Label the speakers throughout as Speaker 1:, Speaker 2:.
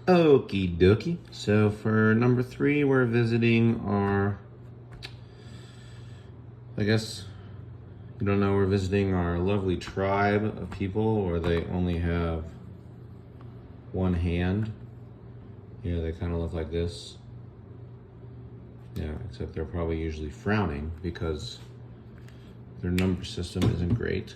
Speaker 1: Okie dokie. So for number 3, we're visiting our, I guess, you don't know, we're visiting our lovely tribe of people where they only have one hand. Yeah, they kind of look like this. Yeah, except they're probably usually frowning because their number system isn't great.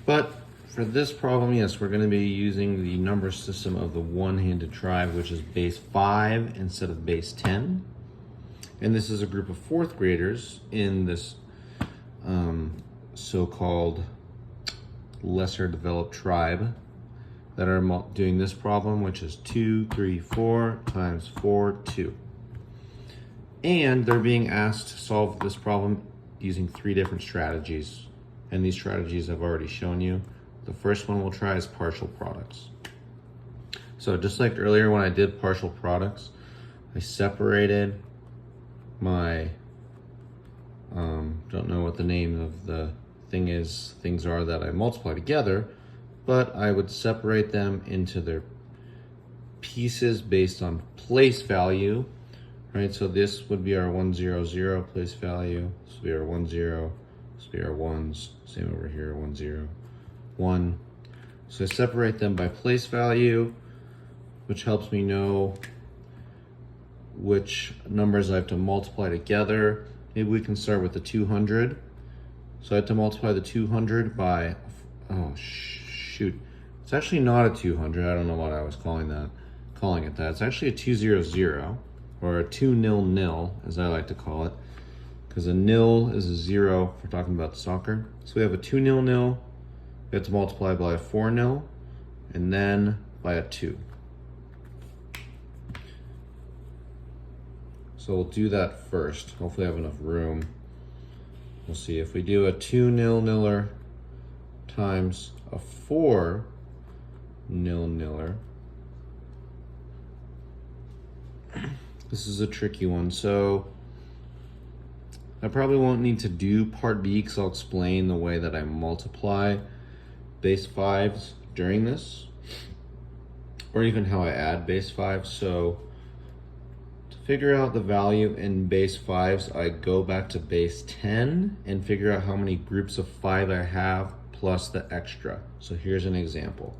Speaker 1: But for this problem, yes, we're going to be using the number system of the one-handed tribe, which is base 5 instead of base 10. And this is a group of 4th graders in this so-called lesser developed tribe that are doing this problem, which is 2, 3, 4 times 4, 2. And they're being asked to solve this problem using 3 different strategies. And these strategies I've already shown you. The first one we'll try is partial products. So just like earlier when I did partial products, I separated my, don't know what the name of the things are that I multiply together, but I would separate them into their pieces based on place value, right? So this would be our 1, 0, 0 place value. This would be our 1, 0. This would be our 1s. Same over here, 1, 0, 1. So I separate them by place value, which helps me know which numbers I have to multiply together. Maybe we can start with the 200. So I have to multiply the 200 by, oh shoot, it's actually not a 200. I don't know what I was calling it that. It's actually a 200, or a 200, as I like to call it, because a nil is a 0 if we're talking about soccer. So we have a 200. We have to multiply by a 4-0, and then by a 2. So we'll do that first. Hopefully I have enough room. We'll see if we do a 200 times a 400. This is a tricky one. So I probably won't need to do part B because I'll explain the way that I multiply base 5s during this, or even how I add base 5. So to figure out the value in base 5s, I go back to base 10 and figure out how many groups of 5 I have plus the extra. So here's an example.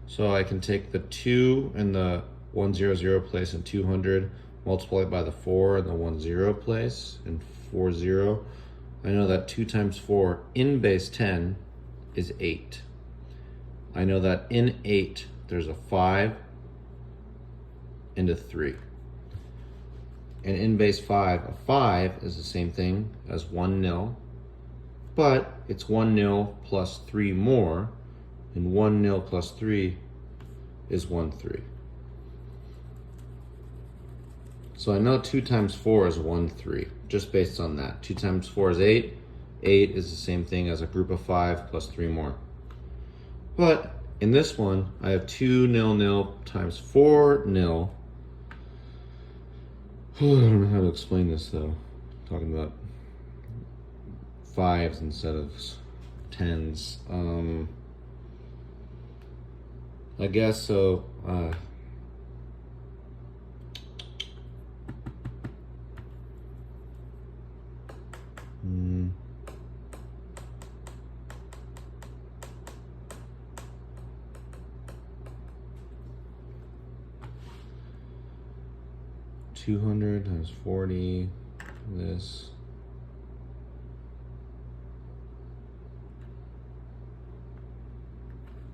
Speaker 1: So I can take the 2 in the 100 place and 200, multiply it by the 4 in the 10 place and 40. I know that 2 times 4 in base 10 is 8. I know that in 8 there's a 5 and a 3. And in base 5, a 5 is the same thing as 1-0, but it's 1-0 plus 3 more, and 1-0 plus 3 is 1-3. So I know 2 times 4 is 1-3, just based on that. 2 times 4 is 8. 8 is the same thing as a group of 5 plus 3 more. But in this one, I have 200 times 4-0. I don't know how to explain this though. I'm talking about 5s instead of 10s. I guess so. $200 times 40, this.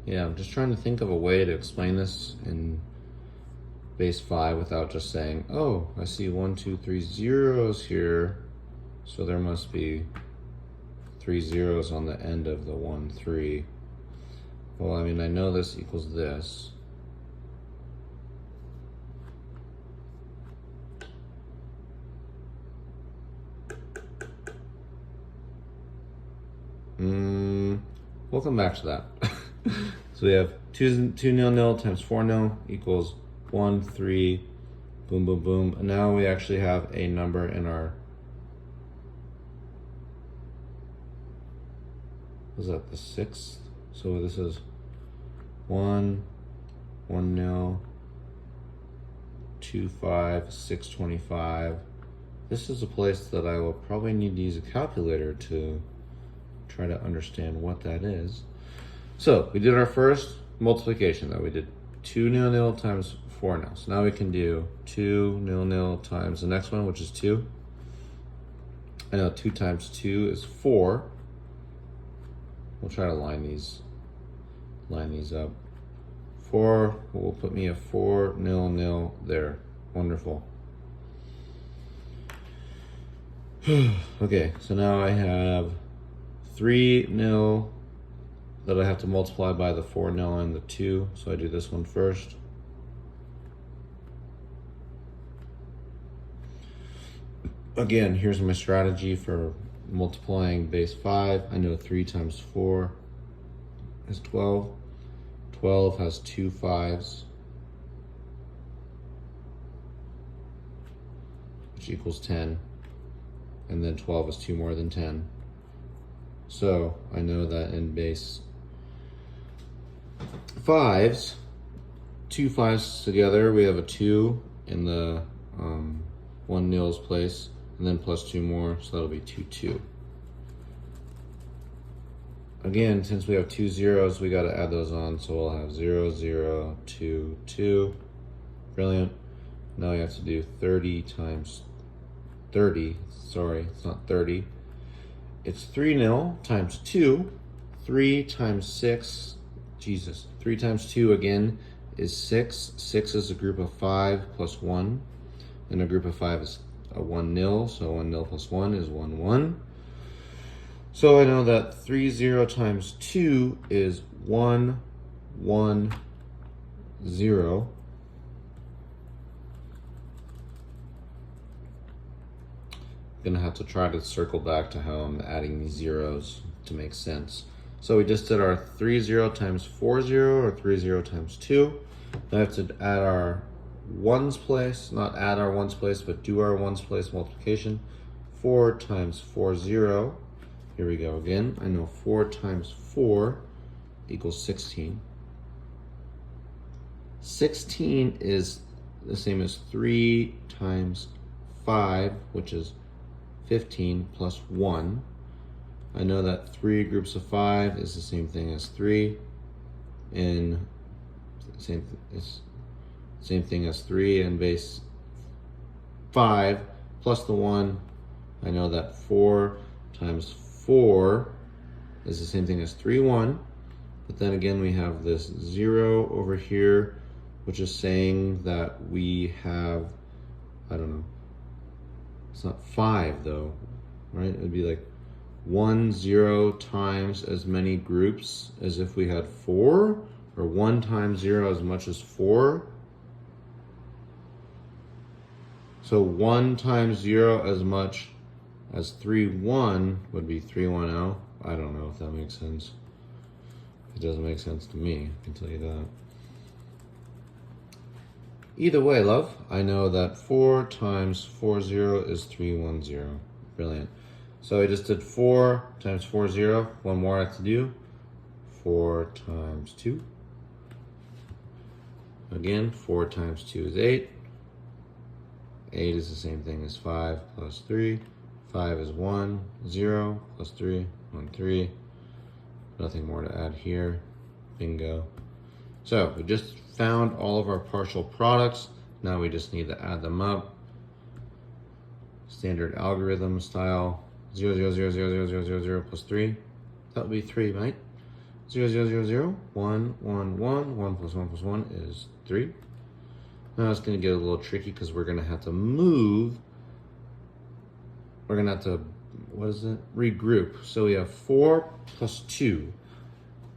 Speaker 1: Yeah, I'm just trying to think of a way to explain this in base 5 without just saying, oh, I see 1, 2, 3 zeros here, so there must be 3 zeros on the end of the 1, 3. Well, I mean, I know this equals this. We'll come back to that. So we have 200 times 400 equals 1, 3, boom, boom, boom. And now we actually have a number in our, was that the 6th? So this is 1, 1 nil, 2 5, 6 25. This is a place that I will probably need to use a calculator to try to understand what that is. So we did our first multiplication though. We did 2 nil nil times 4 nil. So now we can do 2 nil nil times the next one, which is 2. I know 2 times 2 is 4. We'll try to line these up. 4 will put me a 4 nil nil there. Wonderful. Okay, so now I have 3 nil that I have to multiply by the 4 nil and the 2. So I do this one first. Again, here's my strategy for multiplying base 5. I know 3 times 4 is 12. 12 has 2 5s, which equals 10. And then 12 is 2 more than 10. So I know that in base 5s, 2 5s together, we have a 2 in the 1 nil's place, and then plus 2 more, so that'll be 2 2. Again, since we have 2 zeros, we got to add those on, so we'll have 0 0 2 2. Brilliant. Now we have to do 30 times 30. Sorry, it's not 30. It's 3 nil times 2. 3 times 6. Jesus. 3 times 2 again is 6. 6 is a group of 5 plus 1. And a group of 5 is a 1 nil. So 1 nil plus 1 is 1 1. So I know that 3 0 times 2 is 1 1 0. Gonna have to try to circle back to how I'm adding these zeros to make sense. So we just did our 3 0 times 4 0, or 3 0 times 2. Now I have to add our ones place, not add our ones place, but do our ones place multiplication. 4 times 4 0. Here we go again. I know 4 times 4 equals 16. 16 is the same as 3 times 5, which is 15 plus 1. I know that 3 groups of 5 is the same thing as 3, and same thing as 3 in base 5 plus the 1. I know that 4 times 4 is the same thing as 3 1, but then again we have this 0 over here, which is saying that we have, I don't know, it's not 5 though, right? It would be like 1 0 times as many groups as if we had 4, or 1 times 0 as much as 4. So 1 times 0 as much as 3 1 would be 3 1 0. I don't know if that makes sense. It doesn't make sense to me, I can tell you that. Either way, love, I know that 4 times 4 0 is 3 1 0. Brilliant. So I just did 4 times 4 0. One more I have to do. 4 times 2. Again, 4 times 2 is 8. 8 is the same thing as 5 plus 3. 5 is 1, 0 plus 3, 1, 3. Nothing more to add here. Bingo. So we just found all of our partial products. Now we just need to add them up. Standard algorithm style. 0 0 0 0 0 0 0 0 plus 3. That would be 3, right? 0 0 0 0 1 1 1 1 plus 1 plus 1 is 3. Now it's going to get a little tricky because we're going to have to move. We're going to have to, what is it? Regroup. So we have 4 plus 2.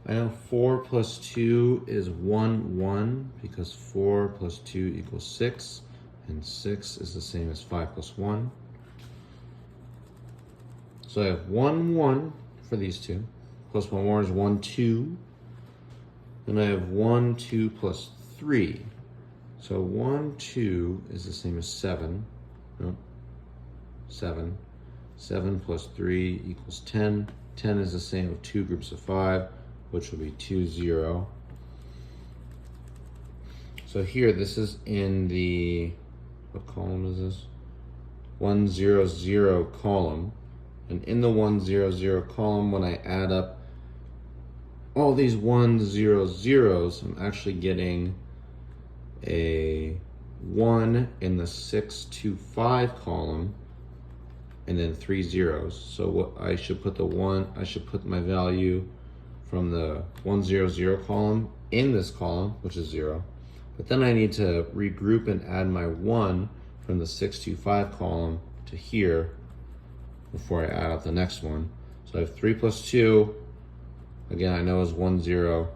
Speaker 1: I know 4 plus 2 is 1 1 because 4 plus 2 equals 6, and 6 is the same as 5 plus 1. So I have 1 1 for these two, plus 1 more is 1 2. Then I have 1 2 plus 3. So 1 2 is the same as 7. No, 7. 7 plus 3 equals 10. 10 is the same with 2 groups of 5, which will be 2 0. So here, this is in the, what column is this? 100 column. And in the 100 column, when I add up all these 100s, I'm actually getting a 1 in the 625 column, and then 3 zeros. So what I should put I should put my value from the 100 column in this column, which is 0. But then I need to regroup and add my 1 from the 625 column to here before I add up the next one. So I have 3 plus 2, again I know is 1 0.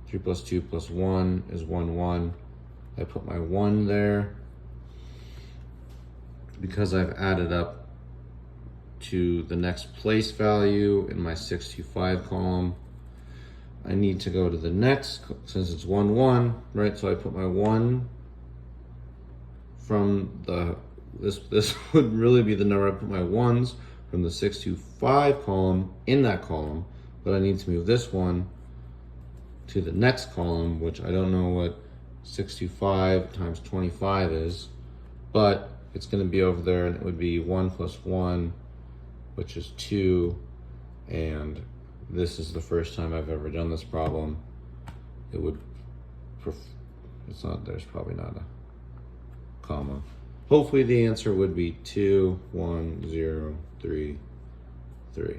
Speaker 1: 3 plus 2 plus 1 is 1 1. I put my 1 there because I've added up to the next place value in my 625 column. I need to go to the next, since it's 1 1, right? So I put my 1 from the, this would really be the number. I put my 1s from the 625 column in that column, but I need to move this one to the next column, which I don't know what 625 times 25 is, but it's going to be over there, and it would be 1 plus 1, which is 2, and this is the first time I've ever done this problem. It would, it's not, there's probably not a comma. Hopefully the answer would be 2 1 0 3 3.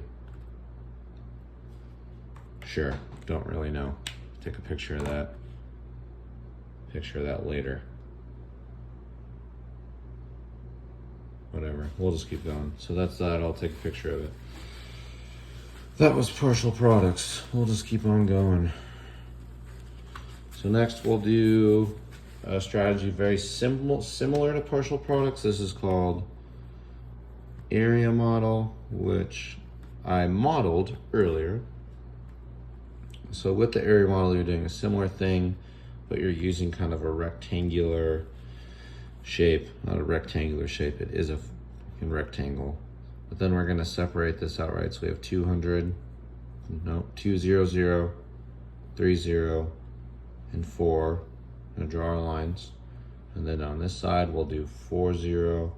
Speaker 1: Sure, don't really know. Take a picture of that. Picture of that later. Whatever, we'll just keep going. So that's that, I'll take a picture of it. That was partial products. We'll just keep on going. So next we'll do a strategy very similar to partial products. This is called area model, which I modeled earlier. So with the area model, you're doing a similar thing, but you're using kind of a rectangular shape. Not a rectangular shape, it is a fucking rectangle. But then we're gonna separate this out, right? So we have 200, no, 200, 30, and 4. I'm gonna draw our lines. And then on this side, we'll do 40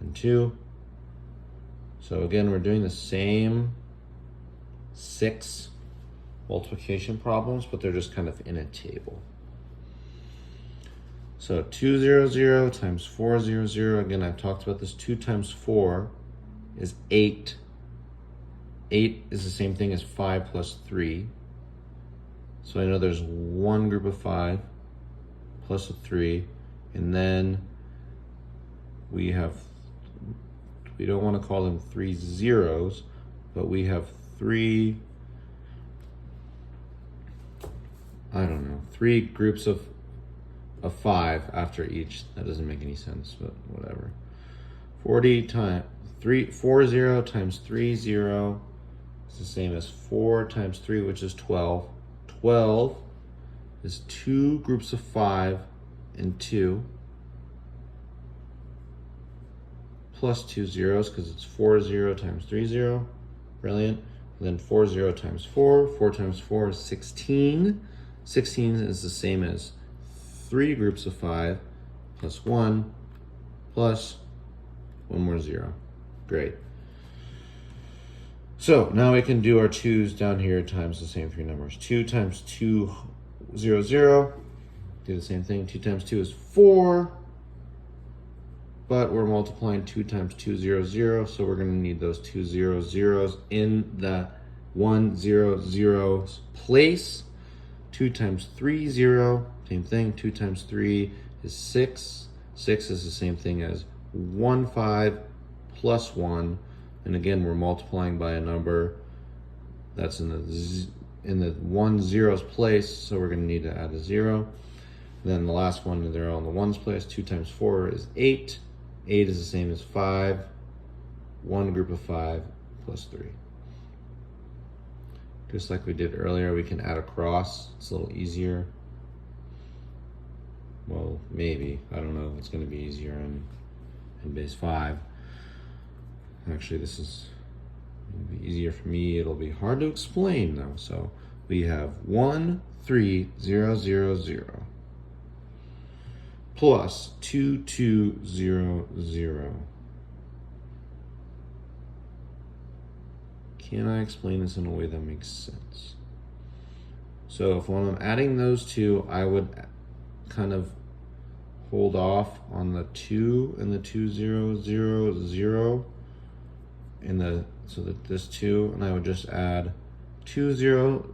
Speaker 1: and 2. So again, we're doing the same 6 multiplication problems, but they're just kind of in a table. So 200 times 400, again, I've talked about this, 2 times 4 is 8. 8 is the same thing as 5 plus 3. So I know there's one group of 5 plus a 3, and then we don't want to call them 3 zeros, but we have 3, I don't know, 3 groups of 5 after each. That doesn't make any sense, but whatever. 40 times 40 times 30 is the same as 4 times 3, which is 12. 12 is 2 groups of 5 and 2 plus 2 zeros, because it's 40 times 30. Brilliant. And then 40 times 4. 4 times 4 is 16. 16 is the same as 3 groups of 5 plus 1 plus 1 more 0. Great. So now we can do our 2's down here times the same 3 numbers. 2 times 2, 0, 0. Do the same thing. 2 times 2 is 4. But we're multiplying 2 times 2, 0, 0. So we're going to need those 2 0 zeros in the 1 0 zeros place. 2 times 3, 0. Same thing. 2 times 3 is 6. 6 is the same thing as 1 5 plus 1. And again, we're multiplying by a number that's in the 1 zero's place, so we're going to need to add a 0. Then the last one, they're all in the 1's place. 2 times 4 is 8. 8 is the same as 5. 1 group of 5 plus 3. Just like we did earlier, we can add a cross. It's a little easier. Well, maybe. I don't know if it's going to be easier in base 5. Actually, this is be easier for me. It'll be hard to explain though. So we have 1 3 0 0 0. plus 2200. Can I explain this in a way that makes sense? So if when I'm adding those two, I would kind of hold off on the 2 and the 2000 and so that this 2, and I would just add 2000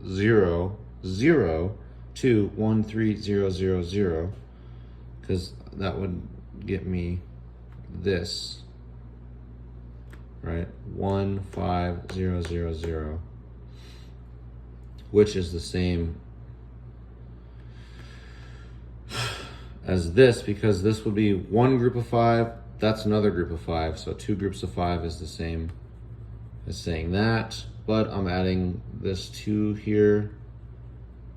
Speaker 1: to 13000, because that would get me this, right? 15000, which is the same as this, because this would be one group of 5, that's another group of 5, so 2 groups of 5 is the same as saying that, but I'm adding this 2 here.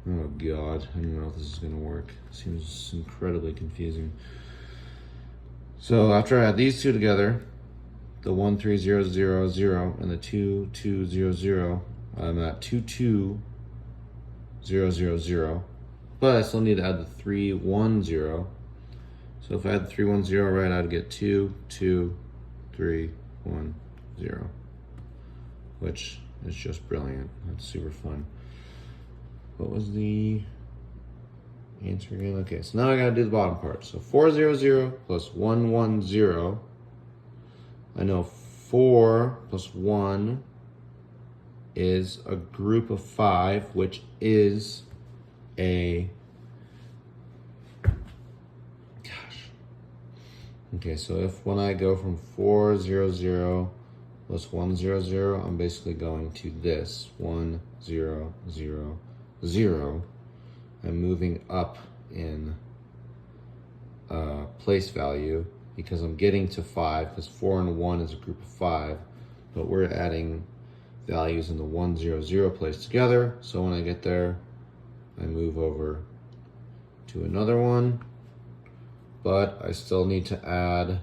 Speaker 1: Oh God, I don't know if this is gonna work. It seems incredibly confusing. So after I add these two together, the 13000 and the 2200, I'm at 22000, but I still need to add the 310. So if I had the 310 right, I'd get 22310, which is just brilliant. That's super fun. What was the answer again? Okay, so now I gotta do the bottom part. So 400 plus 110. I know 4 plus 1 is a group of 5, which is a, gosh. Okay, so if when I go from 400 plus 100, I'm basically going to this 1000. I'm moving up in place value because I'm getting to 5, because 4 and 1 is a group of 5, but we're adding values in the 100 place together. So when I get there, I move over to another one, but I still need to add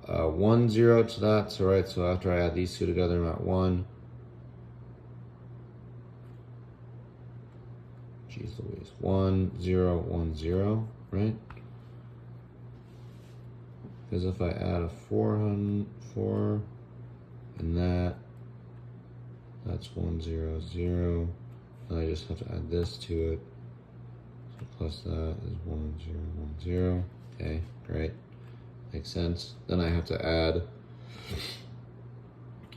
Speaker 1: 10 to that. So right, so after I add these two together, I'm at 1. Jeez Louise, 1010, right? Because if I add a 4 and that's 100, and I just have to add this to it. So plus that is 1010. Okay, great. Makes sense. Then I have to add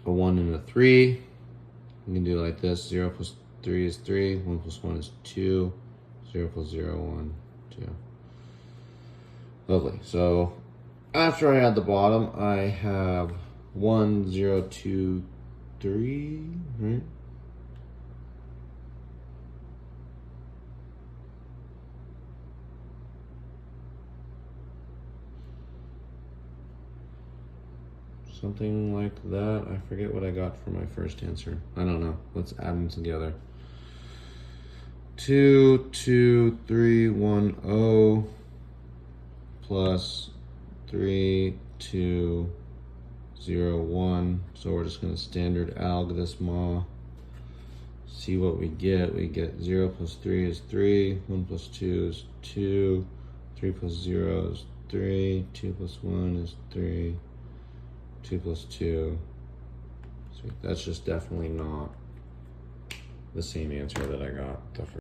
Speaker 1: a 1 and a 3. We can do it like this. 0 plus 3 is 3. 1 plus 1 is 2. 0 plus 0, 1, 2. Lovely. So after I add the bottom, I have 1, 0, 2, 3, right? Something like that. I forget what I got for my first answer. I don't know. Let's add them together. 2, 2, 3, 1, 0 plus 3, 2, 0, 1. So we're just going to standard alg this ma. See what we get. We get 0 plus 3 is 3. 1 plus 2 is 2. 3 plus 0 is 3. 2 plus 1 is 3. 2 plus 2. Sweet. That's just definitely not the same answer that I got the first.